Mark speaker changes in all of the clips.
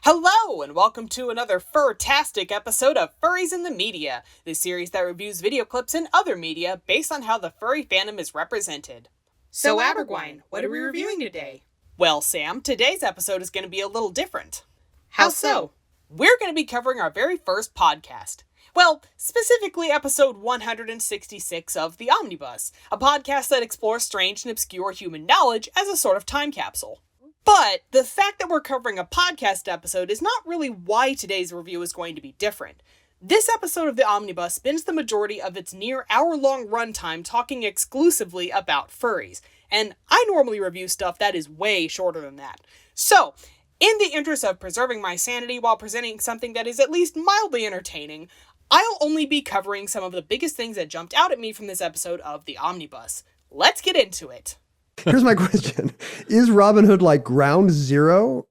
Speaker 1: Hello, and welcome to another fur-tastic episode of Furries in the Media, the series that reviews video clips and other media based on how the furry fandom is represented. So Abergwine, what are we reviewing today? Well, Sam, today's episode is going to be a little different.
Speaker 2: How so?
Speaker 1: We're going to be covering our very first podcast. Well, specifically episode 166 of The Omnibus, a podcast that explores strange and obscure human knowledge as a sort of time capsule. But the fact that we're covering a podcast episode is not really why today's review is going to be different. This episode of The Omnibus spends the majority of its near hour-long runtime talking exclusively about furries, and I normally review stuff that is way shorter than that. So, in the interest of preserving my sanity while presenting something that is at least mildly entertaining, I'll only be covering some of the biggest things that jumped out at me from this episode of The Omnibus. Let's get into it.
Speaker 2: Here's my question. Is Robin Hood like ground zero?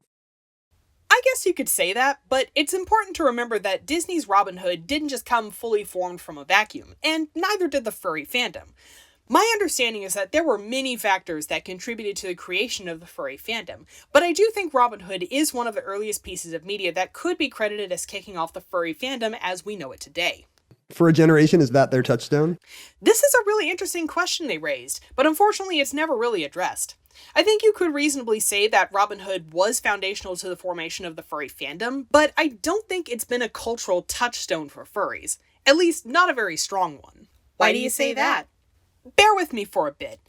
Speaker 1: I guess you could say that, but it's important to remember that Disney's Robin Hood didn't just come fully formed from a vacuum, and neither did the furry fandom. My understanding is that there were many factors that contributed to the creation of the furry fandom, but I do think Robin Hood is one of the earliest pieces of media that could be credited as kicking off the furry fandom as we know it today.
Speaker 2: For a generation, is that their touchstone?
Speaker 1: This is a really interesting question they raised, but unfortunately it's never really addressed. I think you could reasonably say that Robin Hood was foundational to the formation of the furry fandom, but I don't think it's been a cultural touchstone for furries. At least, not a very strong one.
Speaker 3: Why do you say that?
Speaker 1: Bear with me for a bit.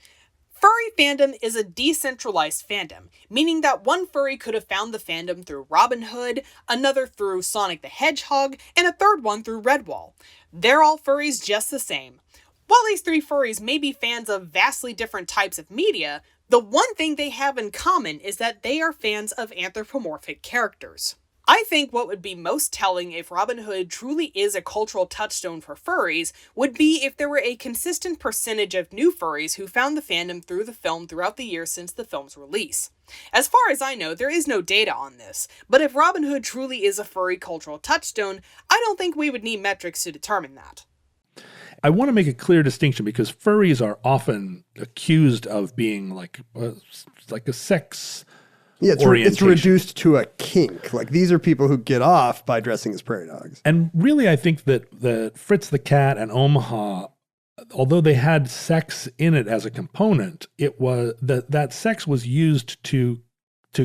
Speaker 1: Furry fandom is a decentralized fandom, meaning that one furry could have found the fandom through Robin Hood, another through Sonic the Hedgehog, and a third one through Redwall. They're all furries just the same. While these three furries may be fans of vastly different types of media, the one thing they have in common is that they are fans of anthropomorphic characters. I think what would be most telling if Robin Hood truly is a cultural touchstone for furries would be if there were a consistent percentage of new furries who found the fandom through the film throughout the years since the film's release. As far as I know, there is no data on this, but if Robin Hood truly is a furry cultural touchstone, I don't think we would need metrics to determine that.
Speaker 4: I want to make a clear distinction because furries are often accused of being like a sex
Speaker 2: it's reduced to a kink. Like, these are people who get off by dressing as prairie dogs.
Speaker 4: And really, I think that Fritz the Cat and Omaha, although they had sex in it as a component, it was that sex was used to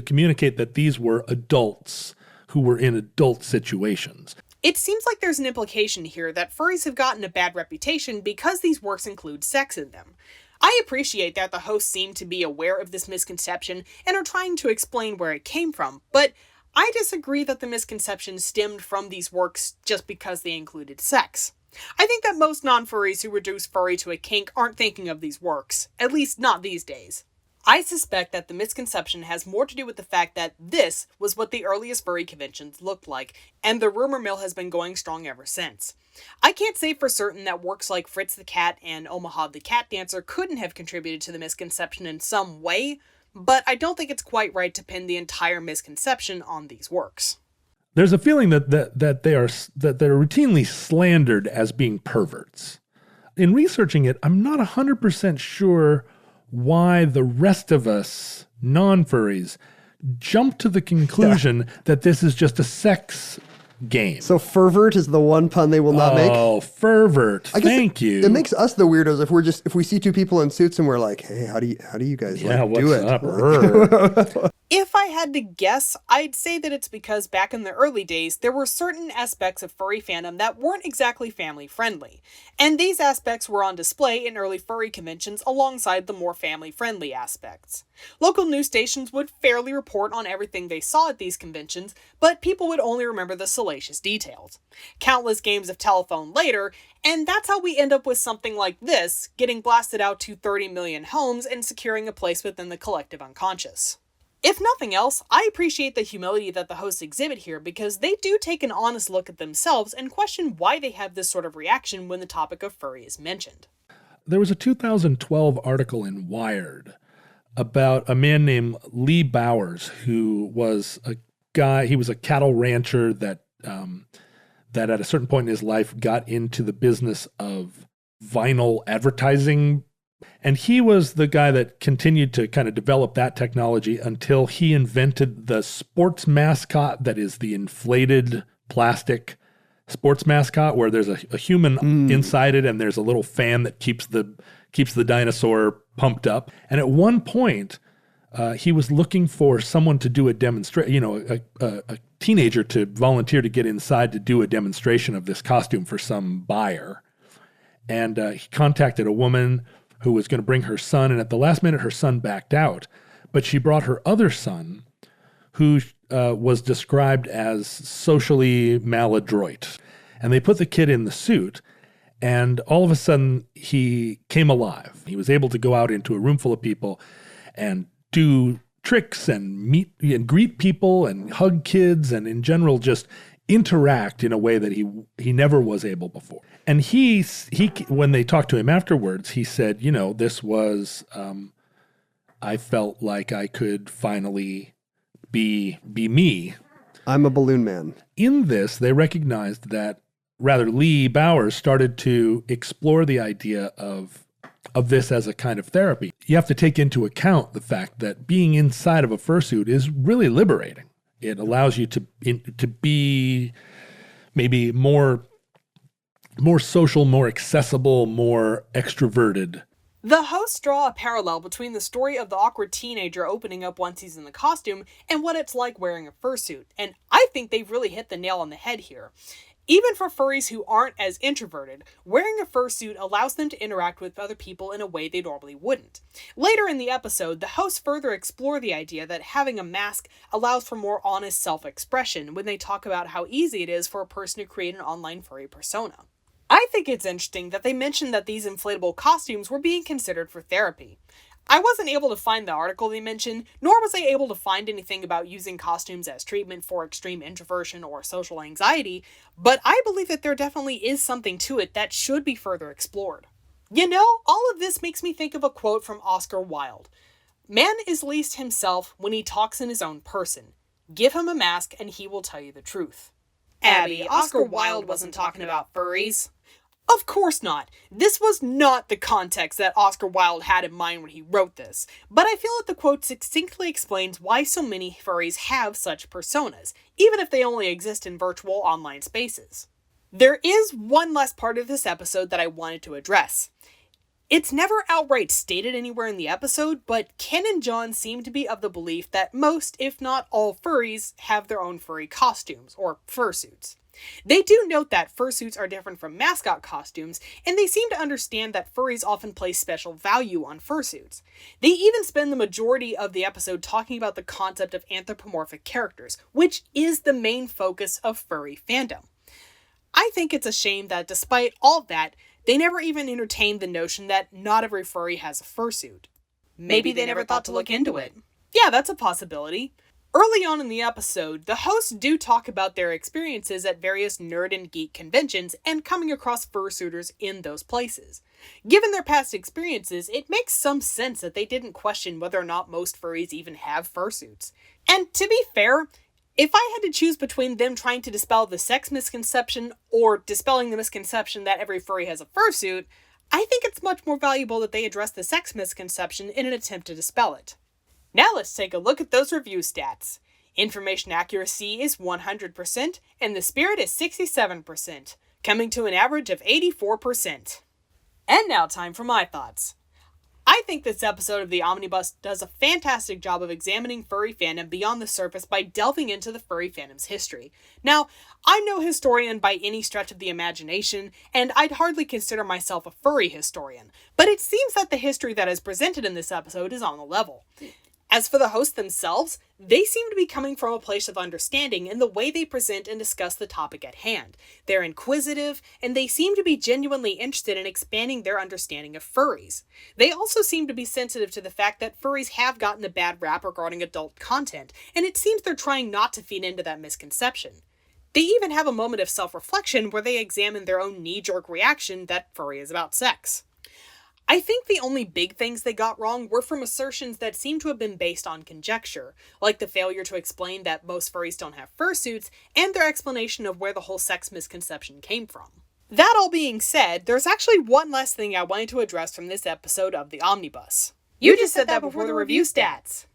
Speaker 4: communicate that these were adults who were in adult situations.
Speaker 1: It seems like there's an implication here that furries have gotten a bad reputation because these works include sex in them. I appreciate that the hosts seem to be aware of this misconception and are trying to explain where it came from, but I disagree that the misconception stemmed from these works just because they included sex. I think that most non-furries who reduce furry to a kink aren't thinking of these works, at least not these days. I suspect that the misconception has more to do with the fact that this was what the earliest furry conventions looked like, and the rumor mill has been going strong ever since. I can't say for certain that works like Fritz the Cat and Omaha the Cat Dancer couldn't have contributed to the misconception in some way, but I don't think it's quite right to pin the entire misconception on these works.
Speaker 4: There's a feeling that they're routinely slandered as being perverts. In researching it, I'm not 100% sure why the rest of us, non-furries, jump to the conclusion that this is just a sex game.
Speaker 2: So fervert is the one pun they will not make?
Speaker 4: Oh, fervert. Thank you.
Speaker 2: It makes us the weirdos if we see two people in suits and we're like, hey, how do you guys do it?
Speaker 4: Up?
Speaker 1: If I had to guess, I'd say that it's because back in the early days, there were certain aspects of furry fandom that weren't exactly family-friendly, and these aspects were on display in early furry conventions alongside the more family-friendly aspects. Local news stations would fairly report on everything they saw at these conventions, but people would only remember the salacious details. Countless games of telephone later, and that's how we end up with something like this, getting blasted out to 30 million homes and securing a place within the collective unconscious. If nothing else, I appreciate the humility that the hosts exhibit here because they do take an honest look at themselves and question why they have this sort of reaction when the topic of furry is mentioned.
Speaker 4: There was a 2012 article in Wired about a man named Lee Bowers, who was a guy, he was a cattle rancher that at a certain point in his life got into the business of vinyl advertising And he was the guy that continued to kind of develop that technology until he invented the sports mascot that is the inflated plastic sports mascot where there's a human inside it and there's a little fan that keeps the dinosaur pumped up. And at one point, he was looking for someone to do a demonstration, a teenager to volunteer to get inside to do a demonstration of this costume for some buyer. And he contacted a woman who was going to bring her son, and at the last minute, her son backed out. But she brought her other son, who was described as socially maladroit. And they put the kid in the suit, and all of a sudden, he came alive. He was able to go out into a room full of people and do tricks and meet and greet people and hug kids and in general just interact in a way that he never was able before. And he when they talked to him afterwards, he said, this was, I felt like I could finally be me.
Speaker 2: I'm a balloon man.
Speaker 4: In this, they recognized that Lee Bowers started to explore the idea of this as a kind of therapy. You have to take into account the fact that being inside of a fursuit is really liberating. It allows you to be maybe more social, more accessible, more extroverted.
Speaker 1: The hosts draw a parallel between the story of the awkward teenager opening up once he's in the costume and what it's like wearing a fursuit, and I think they've really hit the nail on the head here. Even for furries who aren't as introverted, wearing a fursuit allows them to interact with other people in a way they normally wouldn't. Later in the episode, the hosts further explore the idea that having a mask allows for more honest self-expression when they talk about how easy it is for a person to create an online furry persona. I think it's interesting that they mentioned that these inflatable costumes were being considered for therapy. I wasn't able to find the article they mentioned, nor was I able to find anything about using costumes as treatment for extreme introversion or social anxiety, but I believe that there definitely is something to it that should be further explored. All of this makes me think of a quote from Oscar Wilde. "Man is least himself when he talks in his own person. Give him a mask and he will tell you the truth." Abby, Oscar Wilde wasn't talking about furries. Of course not. This was not the context that Oscar Wilde had in mind when he wrote this, but I feel that the quote succinctly explains why so many furries have such personas, even if they only exist in virtual online spaces. There is one last part of this episode that I wanted to address. It's never outright stated anywhere in the episode, but Ken and John seem to be of the belief that most, if not all, furries have their own furry costumes, or fursuits. They do note that fursuits are different from mascot costumes, and they seem to understand that furries often place special value on fursuits. They even spend the majority of the episode talking about the concept of anthropomorphic characters, which is the main focus of furry fandom. I think it's a shame that despite all that, they never even entertained the notion that not every furry has a fursuit. Maybe they never thought to look into it. Yeah, that's a possibility. Early on in the episode, the hosts do talk about their experiences at various nerd and geek conventions and coming across fursuiters in those places. Given their past experiences, it makes some sense that they didn't question whether or not most furries even have fursuits. And to be fair, if I had to choose between them trying to dispel the sex misconception or dispelling the misconception that every furry has a fursuit, I think it's much more valuable that they address the sex misconception in an attempt to dispel it. Now let's take a look at those review stats. Information accuracy is 100%, and the spirit is 67%, coming to an average of 84%. And now time for my thoughts. I think this episode of the Omnibus does a fantastic job of examining furry fandom beyond the surface by delving into the furry fandom's history. Now, I'm no historian by any stretch of the imagination, and I'd hardly consider myself a furry historian, but it seems that the history that is presented in this episode is on the level. As for the hosts themselves, they seem to be coming from a place of understanding in the way they present and discuss the topic at hand. They're inquisitive, and they seem to be genuinely interested in expanding their understanding of furries. They also seem to be sensitive to the fact that furries have gotten a bad rap regarding adult content, and it seems they're trying not to feed into that misconception. They even have a moment of self-reflection where they examine their own knee-jerk reaction that furry is about sex. I think the only big things they got wrong were from assertions that seem to have been based on conjecture, like the failure to explain that most furries don't have fursuits, and their explanation of where the whole sex misconception came from. That all being said, there's actually one last thing I wanted to address from this episode of the Omnibus. You just said that before the review stats.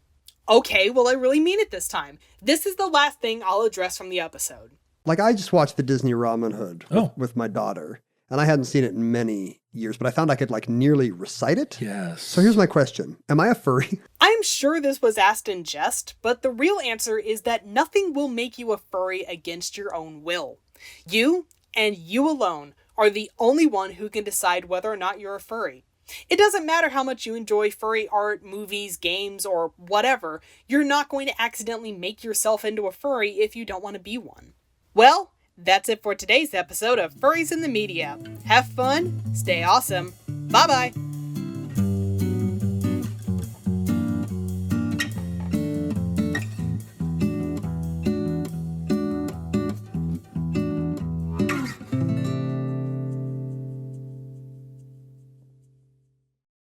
Speaker 1: Okay, well I really mean it this time. This is the last thing I'll address from the episode.
Speaker 2: Like, I just watched the Disney Robin Hood with my daughter, and I hadn't seen it in many years, but I found I could like nearly recite it.
Speaker 4: Yes.
Speaker 2: So here's my question. Am I a furry?
Speaker 1: I'm sure this was asked in jest, but the real answer is that nothing will make you a furry against your own will. You, and you alone, are the only one who can decide whether or not you're a furry. It doesn't matter how much you enjoy furry art, movies, games, or whatever, you're not going to accidentally make yourself into a furry if you don't want to be one. Well, that's it for today's episode of Furries in the Media. Have fun, stay awesome, bye-bye!